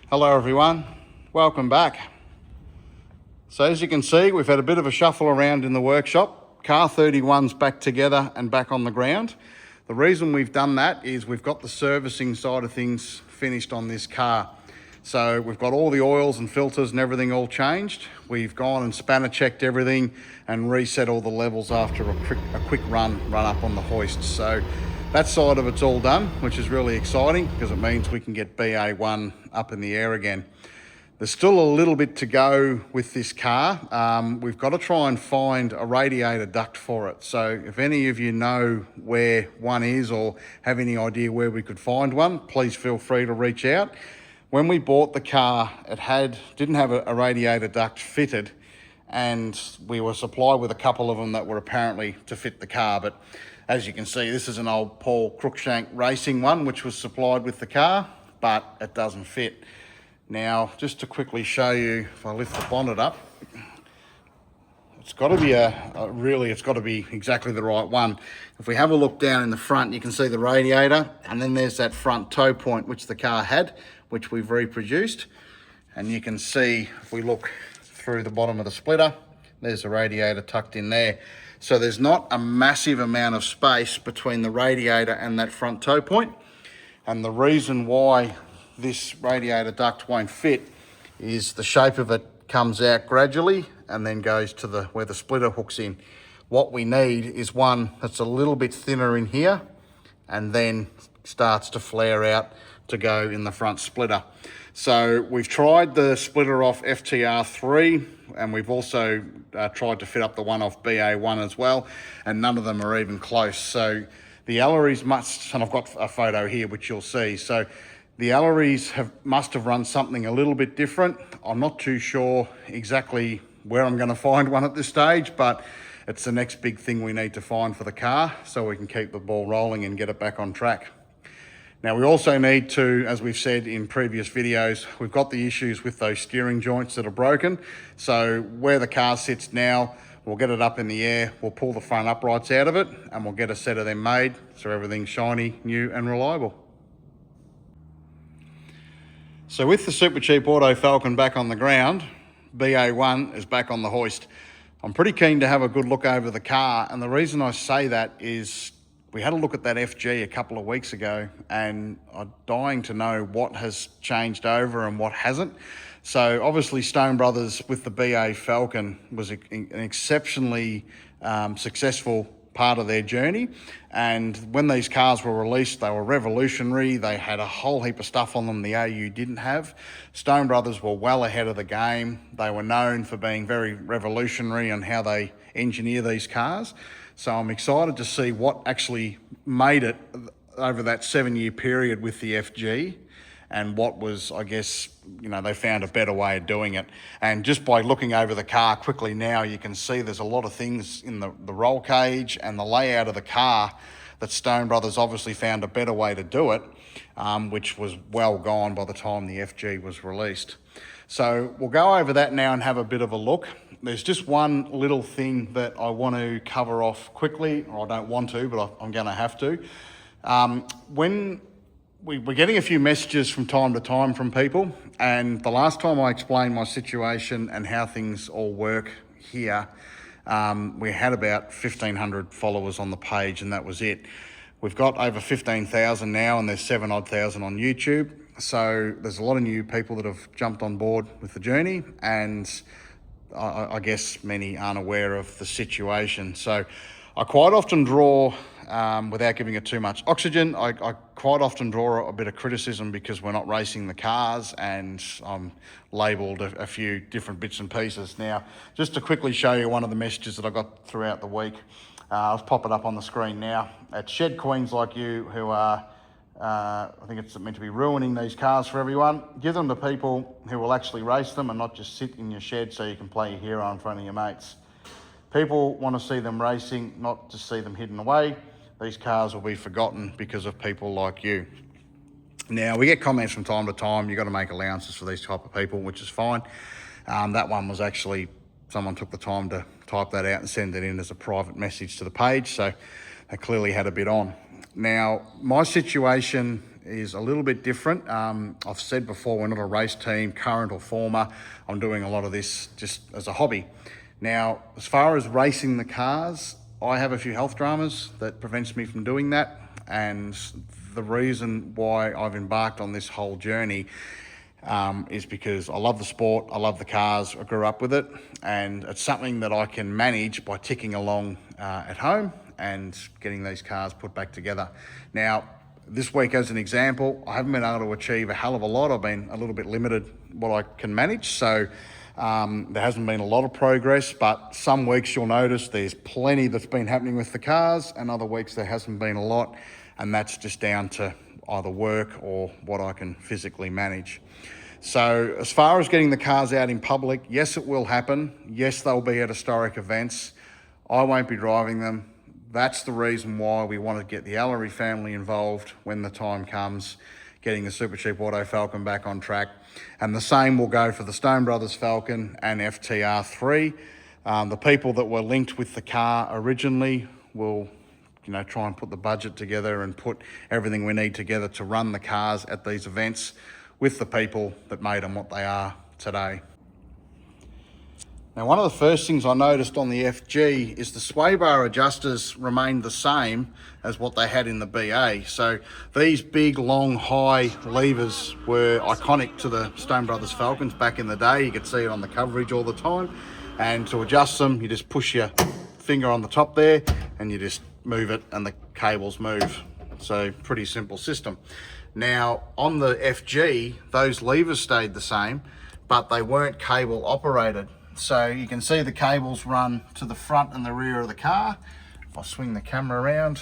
Hello everyone, welcome back. So as you can see, we've had a bit of a shuffle around in the workshop. Car 31's back together and back on the ground. The reason we've done that is we've got the servicing side of things finished on this car. So we've got all the oils and filters and everything all changed. We've gone and spanner checked everything and reset all the levels after a quick run up on the hoist. So that side of it's all done, which is really exciting because it means we can get BA1 up in the air again. There's still a little bit to go with this car. We've got to try and find a radiator duct for it. So if any of you know where one is or have any idea where we could find one, please feel free to reach out. When we bought the car, it didn't have a radiator duct fitted, and we were supplied with a couple of them that were apparently to fit the car. But as you can see, this is an old Paul Crookshank racing one, which was supplied with the car, but it doesn't fit. Now, just to quickly show you, if I lift the bonnet up, it's got to be it's got to be exactly the right one. If we have a look down in the front, you can see the radiator, and then there's that front tow point, which the car had, which we've reproduced. And you can see, if we look through the bottom of the splitter, there's the radiator tucked in there. So there's not a massive amount of space between the radiator and that front tow point. And the reason why this radiator duct won't fit is the shape of it comes out gradually and then goes to where the splitter hooks in. What we need is one that's a little bit thinner in here and then starts to flare out to go in the front splitter. So we've tried the splitter off FTR3, and we've also tried to fit up the one off BA1 as well, and none of them are even close. So the alloys must, and I've got a photo here which you'll see, so the alloys must have run something a little bit different. I'm not too sure exactly where I'm going to find one at this stage, but it's the next big thing we need to find for the car so we can keep the ball rolling and get it back on track. Now we also need to, as we've said in previous videos, we've got the issues with those steering joints that are broken. So where the car sits now, we'll get it up in the air, we'll pull the front uprights out of it, and we'll get a set of them made so everything's shiny, new and reliable. So with the Supercheap Auto Falcon back on the ground, BA1 is back on the hoist. I'm pretty keen to have a good look over the car, and the reason I say that is we had a look at that FG a couple of weeks ago, and I'm dying to know what has changed over and what hasn't. So obviously Stone Brothers with the BA Falcon was an exceptionally successful part of their journey. And when these cars were released, they were revolutionary. They had a whole heap of stuff on them the AU didn't have. Stone Brothers were well ahead of the game. They were known for being very revolutionary on how they engineer these cars. So I'm excited to see what actually made it over that 7-year period with the FG, and what was, I guess, they found a better way of doing it. And just by looking over the car quickly now, you can see there's a lot of things in the roll cage and the layout of the car that Stone Brothers obviously found a better way to do it, which was well gone by the time the FG was released. So we'll go over that now and have a bit of a look. There's just one little thing that I want to cover off quickly, or I don't want to, but I'm going to have to. When we're getting a few messages from time to time from people, and the last time I explained my situation and how things all work here, we had about 1,500 followers on the page, and that was it. We've got over 15,000 now, and there's 7,000 on YouTube. So there's a lot of new people that have jumped on board with the journey, and I guess many aren't aware of the situation. So I quite often draw, without giving it too much oxygen, I quite often draw a bit of criticism because we're not racing the cars, and I'm labelled a few different bits and pieces. Now, just to quickly show you one of the messages that I got throughout the week, I'll pop it up on the screen now. At shed queens like you who are, I think it's meant to be ruining these cars for everyone, give them to people who will actually race them and not just sit in your shed so you can play your hero in front of your mates. People want to see them racing, not just see them hidden away. These cars will be forgotten because of people like you. Now, we get comments from time to time, you've got to make allowances for these type of people, which is fine. That one was actually, someone took the time to type that out and send it in as a private message to the page, so they clearly had a bit on. Now, my situation is a little bit different. I've said before, we're not a race team, current or former. I'm doing a lot of this just as a hobby. Now, as far as racing the cars, I have a few health dramas that prevents me from doing that. And the reason why I've embarked on this whole journey is because I love the sport, I love the cars, I grew up with it, and it's something that I can manage by ticking along at home and getting these cars put back together. Now, this week as an example, I haven't been able to achieve a hell of a lot. I've been a little bit limited what I can manage, so there hasn't been a lot of progress, but some weeks you'll notice there's plenty that's been happening with the cars, and other weeks there hasn't been a lot, and that's just down to either work or what I can physically manage. So as far as getting the cars out in public, yes, it will happen. Yes, they'll be at historic events. I won't be driving them. That's the reason why we want to get the Allery family involved when the time comes, getting the Supercheap Auto Falcon back on track. And the same will go for the Stone Brothers Falcon and FTR3. The people that were linked with the car originally will, try and put the budget together and put everything we need together to run the cars at these events with the people that made them what they are today. Now, one of the first things I noticed on the FG is the sway bar adjusters remained the same as what they had in the BA. So these big, long, high levers were iconic to the Stone Brothers Falcons back in the day. You could see it on the coverage all the time. And to adjust them, you just push your finger on the top there and you just move it and the cables move. So pretty simple system. Now, on the FG, those levers stayed the same, but they weren't cable operated. So you can see the cables run to the front and the rear of the car. If I swing the camera around,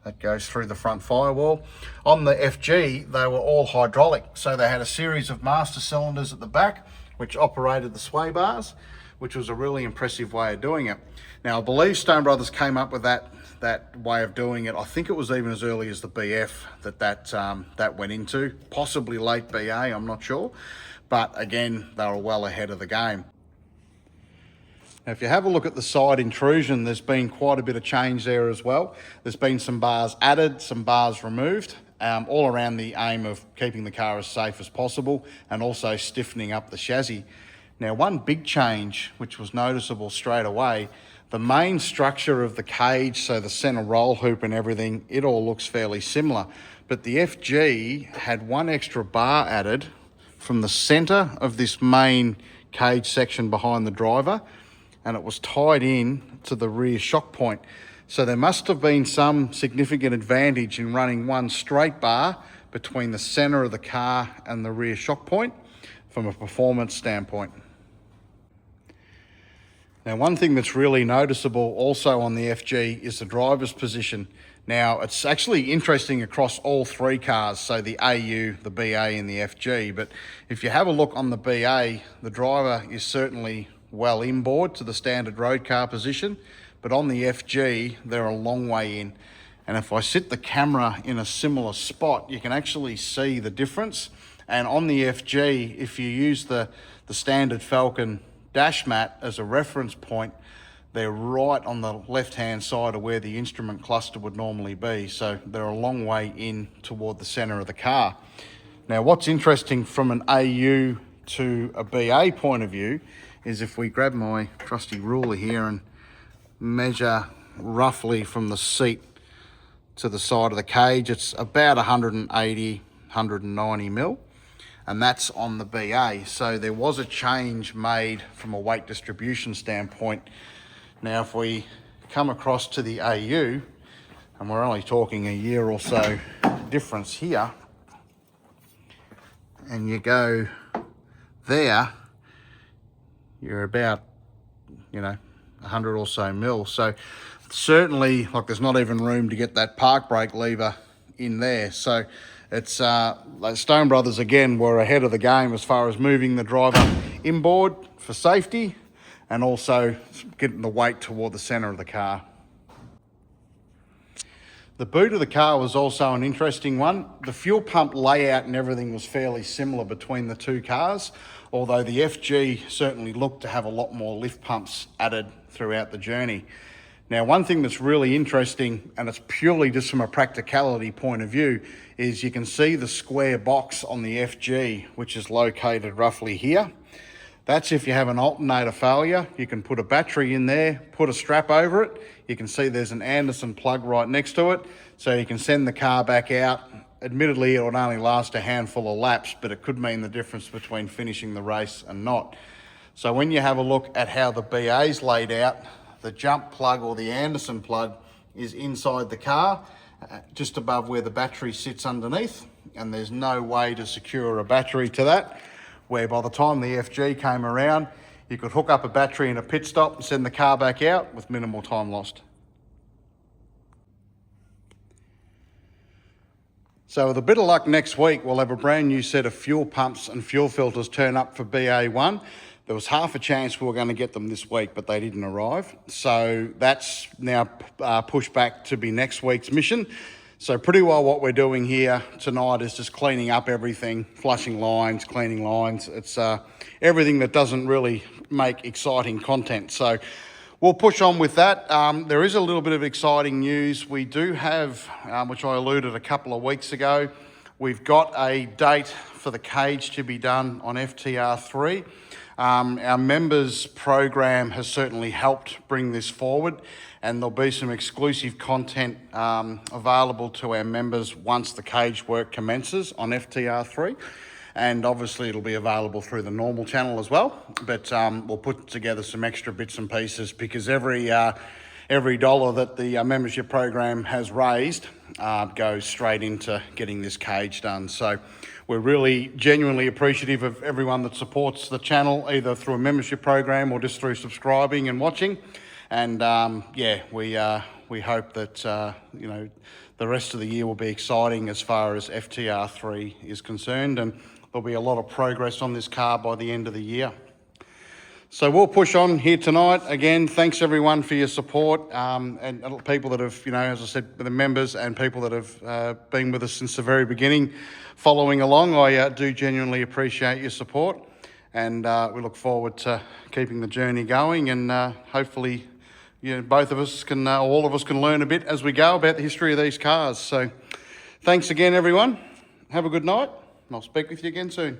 that goes through the front firewall. On the FG, they were all hydraulic. So they had a series of master cylinders at the back, which operated the sway bars, which was a really impressive way of doing it. Now, I believe Stone Brothers came up with that way of doing it. I think it was even as early as the BF that went into, possibly late BA, I'm not sure. But again, they were well ahead of the game. Now, if you have a look at the side intrusion, there's been quite a bit of change there as well. There's been some bars added, some bars removed, all around the aim of keeping the car as safe as possible and also stiffening up the chassis. Now, one big change, which was noticeable straight away, the main structure of the cage, so the center roll hoop and everything, it all looks fairly similar. But the FG had one extra bar added from the center of this main cage section behind the driver, and it was tied in to the rear shock point. So there must have been some significant advantage in running one straight bar between the center of the car and the rear shock point from a performance standpoint. Now, one thing that's really noticeable also on the FG is the driver's position. Now, it's actually interesting across all three cars, so the AU, the BA and the FG, but if you have a look on the BA, the driver is certainly well inboard to the standard road car position, but on the FG, they're a long way in. And if I sit the camera in a similar spot, you can actually see the difference. And on the FG, if you use the standard Falcon dash mat as a reference point, they're right on the left-hand side of where the instrument cluster would normally be. So they're a long way in toward the center of the car. Now, what's interesting from an AU to a BA point of view is if we grab my trusty ruler here and measure roughly from the seat to the side of the cage, it's about 180, 190 mil. And that's on the BA. So there was a change made from a weight distribution standpoint. Now, if we come across to the AU, and we're only talking a year or so difference here, and you go there, you're about, 100 or so mil. So certainly, there's not even room to get that park brake lever in there. So it's like Stone Brothers again were ahead of the game as far as moving the driver inboard for safety and also getting the weight toward the center of the car. The boot of the car was also an interesting one. The fuel pump layout and everything was fairly similar between the two cars, although the FG certainly looked to have a lot more lift pumps added throughout the journey. Now, one thing that's really interesting, and it's purely just from a practicality point of view, is you can see the square box on the FG, which is located roughly here. That's if you have an alternator failure. You can put a battery in there, put a strap over it. You can see there's an Anderson plug right next to it, so you can send the car back out. Admittedly, it would only last a handful of laps, but it could mean the difference between finishing the race and not. So when you have a look at how the BA's laid out, the jump plug or the Anderson plug is inside the car, just above where the battery sits underneath, and there's no way to secure a battery to that, where by the time the FG came around, you could hook up a battery in a pit stop and send the car back out with minimal time lost. So with a bit of luck next week, we'll have a brand new set of fuel pumps and fuel filters turn up for BA1. There was half a chance we were going to get them this week, but they didn't arrive. So that's now pushed back to be next week's mission. So pretty well what we're doing here tonight is just cleaning up everything, flushing lines, cleaning lines. It's everything that doesn't really make exciting content. So we'll push on with that. There is a little bit of exciting news. We do have, which I alluded a couple of weeks ago, we've got a date for the cage to be done on FTR3. Our members program has certainly helped bring this forward, and there'll be some exclusive content available to our members once the cage work commences on FTR3. And obviously it'll be available through the normal channel as well, but we'll put together some extra bits and pieces, because every dollar that the membership program has raised goes straight into getting this cage done. So we're really genuinely appreciative of everyone that supports the channel, either through a membership program or just through subscribing and watching. And yeah, we hope that you know, the rest of the year will be exciting as far as FTR3 is concerned, and there'll be a lot of progress on this car by the end of the year. So we'll push on here tonight. Again, thanks everyone for your support, and people that have, you know, as I said, the members and people that have been with us since the very beginning, following along. I do genuinely appreciate your support, and we look forward to keeping the journey going, and hopefully, you know, both of us can, all of us can learn a bit as we go about the history of these cars. So thanks again, everyone. Have a good night, and I'll speak with you again soon.